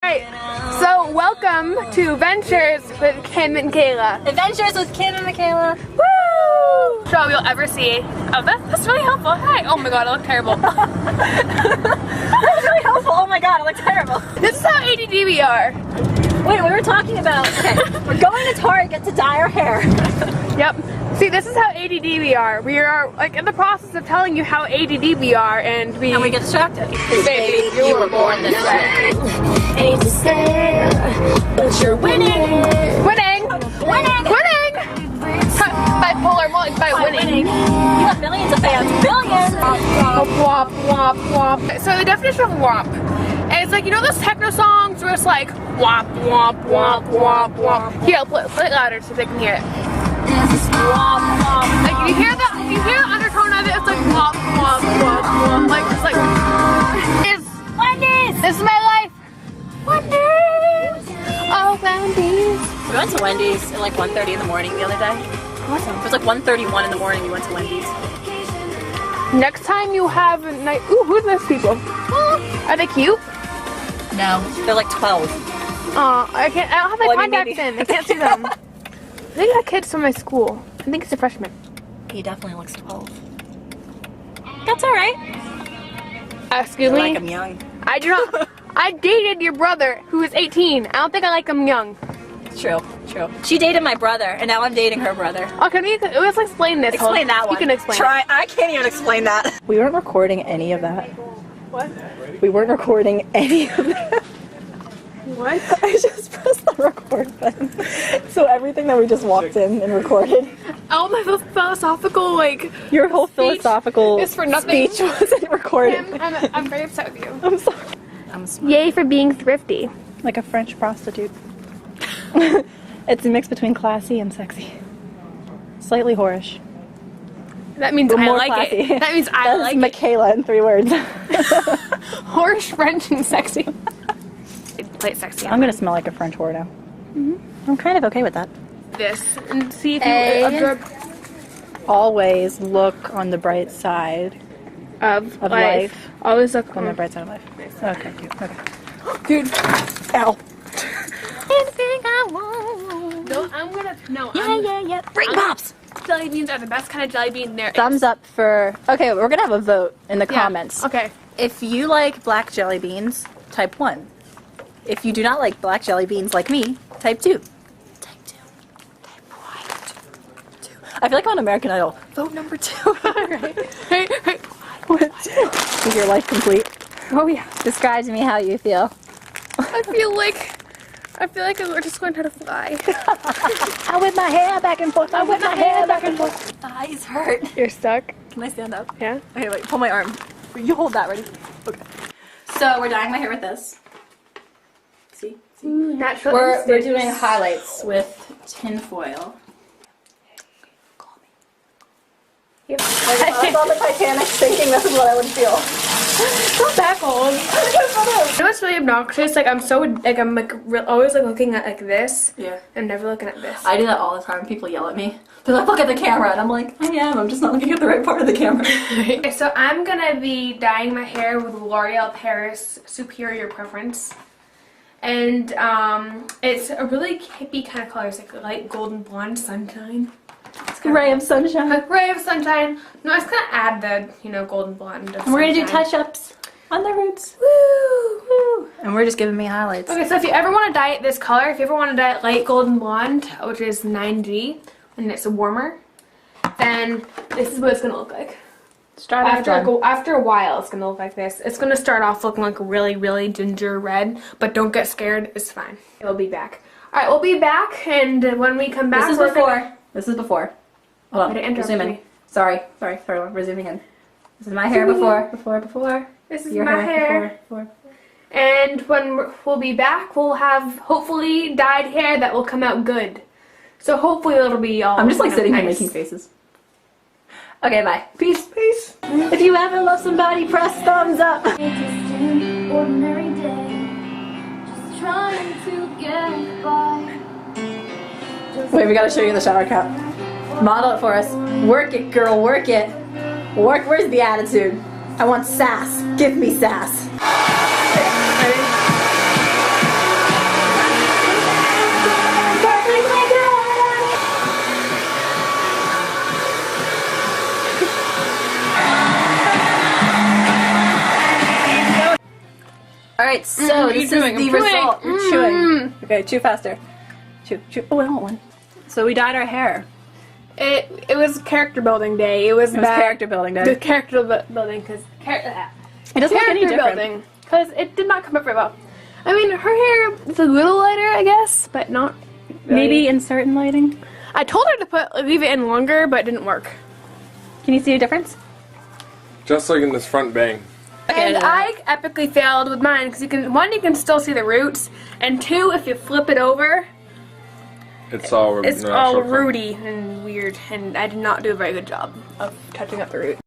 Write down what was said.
Alright, so welcome to Ventures with Kim and Kayla. Adventures with Kim and Michaela. Woo! So you'll ever see. Oh, that's really helpful. Hi. Oh my god, I look terrible. That's really helpful. Oh my god, I look terrible. This is how ADD we are. Wait, we were talking about, okay, we're going to Target to dye our hair. Yep. See, this is how ADD we are. We are like in the process of telling you how ADD we are, and we get distracted. Baby, you were born this way. Ain't to stay, but you're winning. Winning! Winning! Winning! Bipolar, more like by winning. You have millions of fans. Billions! Womp, womp, womp. So the definition of womp, and it's like, you know those techno songs where it's like womp, womp, womp, womp, womp. Here, I'll play it louder so they can hear it. Womp, womp. Like you hear the undertone of it, it's like womp, womp, womp, womp. Like it's like Wendy's! this is my life. Wendy's! Oh, Wendy's. We went to Wendy's at like 1:30 in the morning the other day. Awesome. It was like 1:31 in the morning we went to Wendy's. Next time you have a night. Ooh, who's those people? Are they cute? No. They're like 12. I don't have my contacts in. I can't see them. I think that kid's from my school. I think he's a freshman. He definitely looks 12. That's alright. Excuse I me? like him young. I do not. I dated your brother who is 18. I don't think I like him young. True, true. She dated my brother, and now I'm dating her brother. Oh, let's explain this. Explain that one. You can explain Try. I can't even explain that. We weren't recording any of that. What? We weren't recording any of that. What? I just pressed the record button. So everything that we just walked in and recorded. Oh, my philosophical, like, your whole speech philosophical is for nothing. speech wasn't recorded. Kim, I'm very upset with you. I'm sorry. I'm smart. Yay for being thrifty. Like a French prostitute. It's a mix between classy and sexy. Slightly whorish. That means But I more like classy. it. That means I That's like Michaela in 3 words. it. Horish, French, and sexy. Play it sexy. I'm gonna smell like a French whore now. I'm kind of okay with that. This and see if you absorb Always look on the bright side of life. Always look on the bright side of life. Okay, cute. Okay. Dude. Ow. Anything I want. No, I'm gonna. No, Yeah. Bring pops. Jelly beans are the best kind of jelly bean there is. Thumbs up for. Okay, we're gonna have a vote in the comments. Okay. If you like black jelly beans, type 1. If you do not like black jelly beans like me, type 2. Type 2. Type what? 2. I feel like I'm on American Idol. Vote number 2. Right. Hey. What? Is your life complete? Oh yeah. Describe to me how you feel. I feel like we're just going to fly. I whip my hair back and forth. I whip my hair back and forth. Thighs hurt. You're stuck. Can I stand up? Yeah. Okay, wait. Pull my arm. You hold that. Ready? Okay. So we're dyeing my hair with this. See? Ooh, natural. We're doing highlights with tin foil. Call me. Yep. I was on the Titanic thinking this is what I would feel. Not that cold. You know what's really obnoxious? Like I'm always like looking at like this. Yeah. I'm never looking at this. I do that all the time. People yell at me. They're like, look at the camera. And I'm like, I am. I'm just not looking at the right part of the camera. Okay, so I'm gonna be dyeing my hair with L'Oreal Paris Superior Preference. And it's a really hippie kind of color. It's like light golden blonde sunshine. Ray of sunshine. A ray of sunshine. No, I was gonna add the, golden blonde. And we're gonna do touch-ups on the roots. Woo! Woo! And we're just giving me highlights. Okay, so if you ever want to dye it this color, if you ever want to dye it light golden blonde, which is 9G, and it's warmer, then this is what it's gonna look like. After a while, it's gonna look like this. It's gonna start off looking like really, really ginger red, but don't get scared. It's fine. We'll be back. All right, we'll be back, and when we come back, This is before. This is before. Hold on. Interrupt Zoom in. me. Sorry. We're zooming in. This is my hair before. This is Your my hair. Before. And when we'll be back, we'll have hopefully dyed hair that will come out good. So hopefully it'll be all. I'm just like sitting here nice. making faces. Okay, bye. Peace. If you ever love somebody, press thumbs up. It's just an ordinary day, just trying to get by. Wait, we gotta show you the shower cap. Model it for us. Work it, girl, work it. Where's the attitude? I want sass. Give me sass. Ready? Alright, so this is the result. You're chewing. Okay, chew faster. Chew, chew. Oh, I want one. So we dyed our hair. It was character building day. It was character building day. The character building because It doesn't look any different. Because it did not come up very well. I mean, her hair is a little lighter, I guess, but not really. Maybe in certain lighting. I told her to leave it in longer, but it didn't work. Can you see a difference? Just like in this front bang. And I epically failed with mine because you can still see the roots, and two, if you flip it over, it's all rooty and weird, and I did not do a very good job of touching up the root.